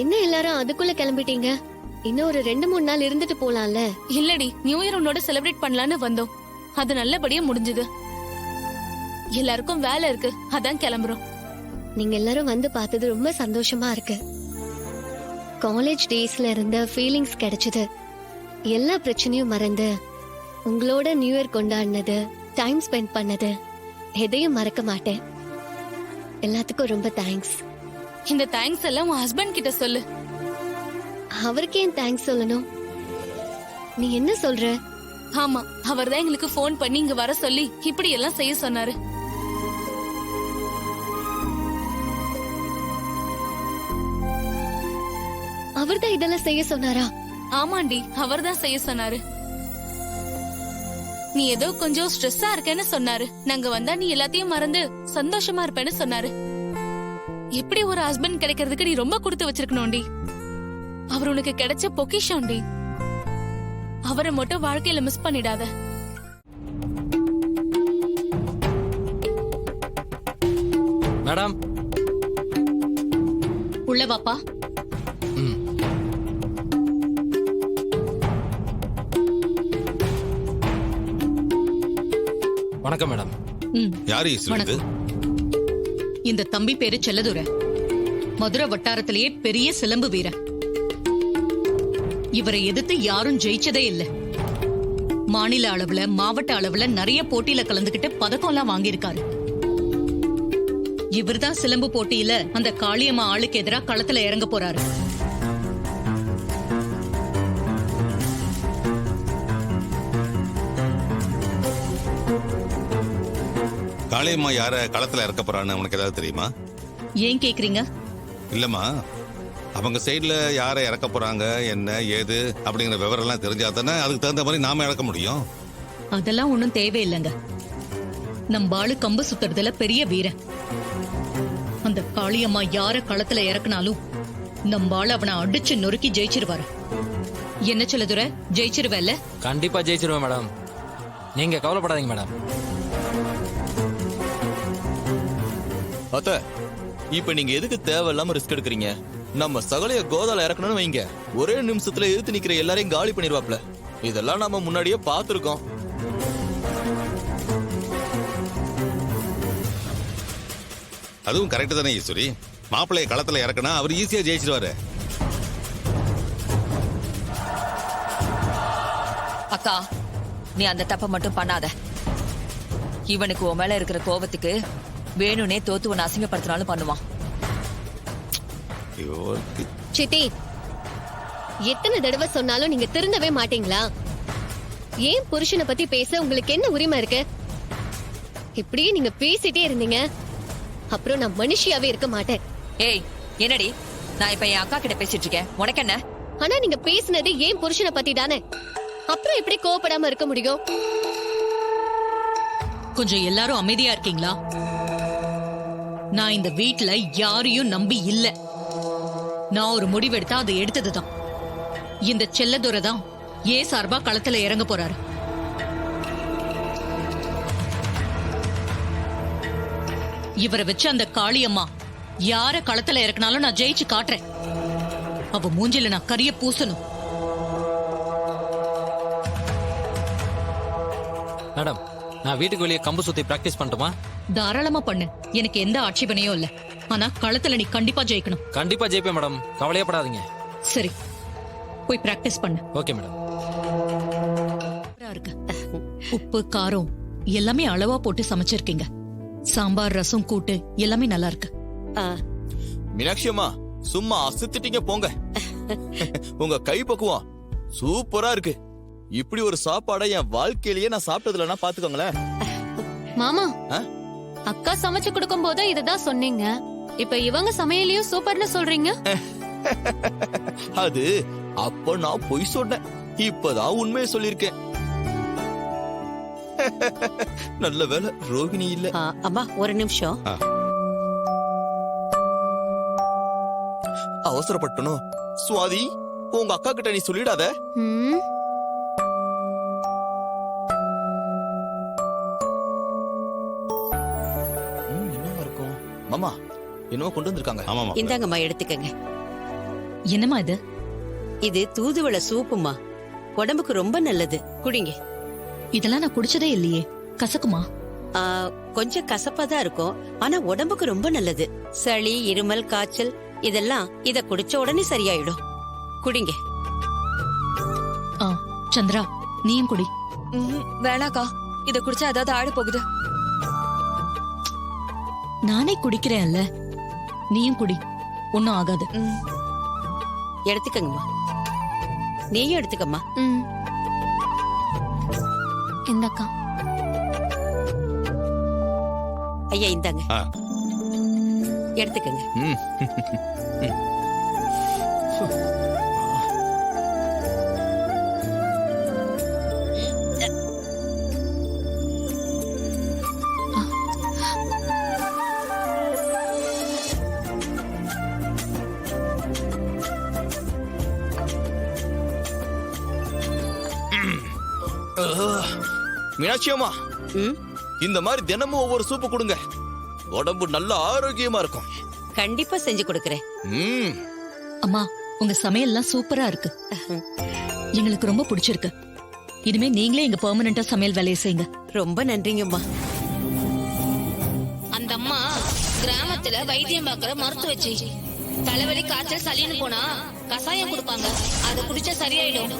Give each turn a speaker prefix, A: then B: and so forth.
A: என்ன எல்லாரும் அதுக்குள்ள கிளம்பிட்டீங்க? இன்னும் ஒரு 2-3 நாள் இருந்துட்டு போலாம்ல?
B: இல்லடி, நியூ இயர் உன்னோட செலிப்ரேட் பண்ணலான்னு வந்தோம். அது நல்லபடியா முடிஞ்சது. எல்லாருக்கும் வேலை இருக்கு, அதான் கிளம்புறோம்.
A: நீங்க எல்லாரும் வந்து பார்த்தது ரொம்ப சந்தோஷமா இருக்கு. காலேஜ் டேஸ்ல இருந்த ஃபீலிங்ஸ் கிடைச்சது. எல்லா பிரச்சனையும் மறந்து உங்களோட நியூ இயர் கொண்டாடினது, டைம் ஸ்பெண்ட் பண்ணது எதையும் மறக்க மாட்டேன். எல்லாத்துக்கும் ரொம்ப தேங்க்ஸ்.
B: இந்த தேங்க்ஸ் எல்லாம் உன் ஹஸ்பண்ட் கிட்ட சொல்லு.
A: அவருக்கு ஏன் தேங்க்ஸ் சொல்லணும்? நீ என்ன சொல்ற?
B: ஆமா, அவர்தான் எங்களுக்கு போன் பண்ணி இங்க வர சொல்லி இப்படி எல்லாம் செய்ய சொன்னாரு.
A: அவர்தான் இதெல்லாம் செய்ய சொன்னாரா?
B: ஆமாண்டி, அவர்தான் செய்ய சொன்னாரு. நீ ஏதோ கொஞ்சம் ஸ்ட்ரெஸ்ஸா இருக்கேன்னு சொன்னாரு. நாங்க வந்தா நீ எல்லாத்தையும் மறந்து சந்தோஷமா இருப்பேன்னு சொன்னாரு. எப்படி ஒரு ஹஸ்பண்ட் கிடைக்கிறதுக்கு நீ ரொம்ப கொடுத்து வச்சிருக்கணும்டி. அவர் உனக்கு கிடைச்ச பொக்கிஷம்டி. அவரை மட்டும் வாழ்க்கையில மிஸ் பண்ணிடாத.
C: மேடம்,
D: உள்ள வாப்பா.
C: வணக்கம் மேடம்.
E: யாரு இது?
D: இந்த தம்பி பேரு செல்லதுரை. மதுரை வட்டாரத்திலேயே பெரிய சிலம்பு வீரர். இவரை எதிர்த்து யாரும் ஜெயிச்சதே இல்ல. மாநில அளவுல, மாவட்ட அளவுல நிறைய போட்டியில கலந்துகிட்டு பதக்கம் எல்லாம் வாங்கியிருக்காரு. இவர்தான் சிலம்பு போட்டியில அந்த காளியம்மா ஆளுக்கு எதிரா களத்துல இறங்க போறாரு.
E: காளியம்மா யார களத்துல இறக்க போறான்னு உனக்கு ஏதாவது தெரியுமா?
D: ஏன் கேக்குறீங்க?
E: இல்லம்மா, அவங்க சைடுல யாரை இறக்க போறாங்க, என்ன ஏது அப்படிங்கிற விவரம் எல்லாம் தெரிஞ்சாதானே அதுக்கு தகுந்த மாதிரி நாம இறக்க முடியும்.
D: அதெல்லாம் ஒண்ணும் தேவையில்லைங்க. நம்ம ஆளு கம்பு சுத்துறதுல பெரிய வீரன். அந்த காளியம்மா யார களத்துல இறக்குனாலும் நம்ம ஆளு அவனை அடிச்சு நொறுக்கி ஜெயிச்சிருவாரு. என்ன செல்லதுரை, ஜெயிச்சிருவல்ல?
C: கண்டிப்பா ஜெயிச்சிருவேன் மேடம், நீங்க கவலைப்படாதீங்க மேடம்.
F: அத்த, இப்ப நீங்க எதுக்கு தேவையில்லாம ரிஸ்க் எடுக்கிறீங்க? நம்ம சகலைய கோதால இறக்கணும்னு வைங்க, ஒரே நிமிஷத்துல எதிர்த்து நிக்கிற எல்லாரையும் காலி பண்ணிடுவாப்ல. இதெல்லாம் நம்ம முன்னாடியே பாத்துருக்கோம்.
E: அதுவும் கரெக்ட் தானே ஈஸ்வரி. மாப்பிள்ளைய களத்துல இறக்கனா அவர் ஈஸியா ஜெயிச்சிருவாரு.
G: அக்கா, நீ அந்த தப்ப மட்டும் பண்ணாத. இவனுக்கு உன் மேல இருக்கிற கோபத்துக்கு வேணும்னே தோத்து உன்னை அசிங்கப்படுத்தினாலும் பண்ணுவான்.
A: சித்தி, எத்தனை தடவை சொன்னாலும் நீங்க திருந்தவே மாட்டீங்களா? ஏன் புருஷனை பத்தி பேச உங்களுக்கு என்ன உரிமை இருக்கு? இப்படியே நீங்க பேசிட்டே இருந்தீங்க அப்புறம் நான் மனுஷியாவே இருக்க மாட்டேன்.
G: ஏய், என்னடி, நான் இப்ப என் அக்கா கிட்ட பேசிட்டு இருக்கேன், உனக்கு என்ன?
A: ஆனா நீங்க பேசினது ஏன் புருஷனை பத்தி தானே. அப்புறம் எப்படி கோவப்படாம இருக்க முடியும்?
D: கொஞ்சம் எல்லாரும் அமைதியா இருக்கீங்களா? நான் இந்த வீட்ல யாரையும் நம்பி இல்ல. நான் ஒரு முடிவெடுத்தா அதை எடுத்ததுதான். இந்த செல்லதுரை தான் ஏன் சார்பா களத்துல இறங்க போறாரு. இவரை வச்சு அந்த காளியம்மா யார களத்துல இறக்குனாலும் நான் ஜெயிச்சு காட்டுறேன். அவ மூஞ்சில நான் கரிய பூசணும்.
C: மேடம், நான் வீட்டுக்கு வெளியே கம்பு சுத்தி பிராக்டிஸ் பண்ணட்டுமா?
D: தாராளமா பண்ணு, எனக்கு எந்த ஆட்சேபனையும் இல்ல. ஆனா களத்துல நீ கண்டிப்பா ஜெயிக்கணும்.
C: கண்டிப்பா ஜெயிப்பேன் மேடம், கவலையப்படாதீங்க.
D: சரி, போய் பிராக்டிஸ் பண்ணு.
C: Okay madam.
D: இருக்கு. உப்பு காரம் எல்லாமே அளவா போட்டு சமைச்சிருக்கீங்க. சாம்பார், ரசம், கூட்டு எல்லாமே நல்லா இருக்கு.
F: மீனாட்சி அம்மா, சும்மா அசத்திட்டீங்க போங்க. உங்க கை பக்குவம் சூப்பரா இருக்கு. இப்படி ஒரு சாப்பாடை என் வாழ்க்கையிலேயே நான் சாப்பிட்டதுலன்னா பாத்துக்கோங்களேன்.
B: மாமா, அக்கா சமைச்சு கொடுக்கும் போது இதுதான் சொன்னீங்க. இப்ப இவங்க சமையலையும் சூப்பர்னு சொல்றீங்க.
F: அது அப்ப நான் பொய் சொன்னேன், இப்பதான் உண்மையை சொல்லிருக்கேன். நல்ல வேலை ரோகிணி இல்ல.
H: அம்மா ஒரு நிமிஷம்.
F: அவசரப்பட்டனும். சுவாதி, உங்க அக்கா கிட்ட நீ சொல்லிடாத. என்னவா இருக்கும்? மாமா, என்னவோ கொண்டு வந்திருக்காங்க.
E: ஆமாமா,
H: இந்தாங்கம்மா எடுத்துக்கங்க.
D: என்னம்மா இது?
H: இது தூதுவளை சூப்புமா, உடம்புக்கு ரொம்ப நல்லது, குடிங்க.
D: இதெல்லாம் நான் குடிச்சதே இல்லையே, கசக்குமா?
H: ஆ, கொஞ்சம் கசப்பாதான் இருக்கும், ஆனா உடம்புக்கு ரொம்ப நல்லது. சளி, இருமல், காய்ச்சல் இதெல்லாம் இத குடிச்ச உடனே சரியாயிடும். குடிங்க.
D: ஆ, சந்திரா நீயும் குடி.
G: வேணாக்கா, இத குடிச்சா ஏதாவது ஆடு போகுது.
D: நானே குடிக்கிறேன்ல, நீயும் குடி, ஒன்னும் ஆகாது.
H: எடுத்துக்கங்கம்மா, நீயும் எடுத்துக்கம்மா.
A: இந்தக்கா.
H: ஐயா இந்தாங்க,
E: ஆ.
H: எடுத்துக்கங்க.
F: ம். மீனாட்சி அம்மா,
H: ம்,
F: இந்த மாதிரி தினமும் ஒவ்வொரு சூப்பு கொடுங்க, உடம்பு நல்ல ஆரோக்கியமா இருக்கும்.
H: கண்டிப்பா செஞ்சு கொடுக்கறேன்.
F: ம்.
D: அம்மா, உங்க சமையல்லாம் சூப்பரா இருக்கு, எங்களுக்கு ரொம்ப பிடிச்சிருக்கு. இனிமே நீங்களே எங்க பெர்மனண்டா சமையல் வேலையை செய்யுங்க.
H: ரொம்ப நன்றிங்கம்மா.
I: அந்த அம்மா கிராமத்துல வைத்தியம் பார்க்கற மருத்துவச்சி. தலைவலி, காய்ச்சல், சளின்னு போனா கசாயம் கொடுப்பாங்க, அதை குடிச்சா சரியாயிடும்.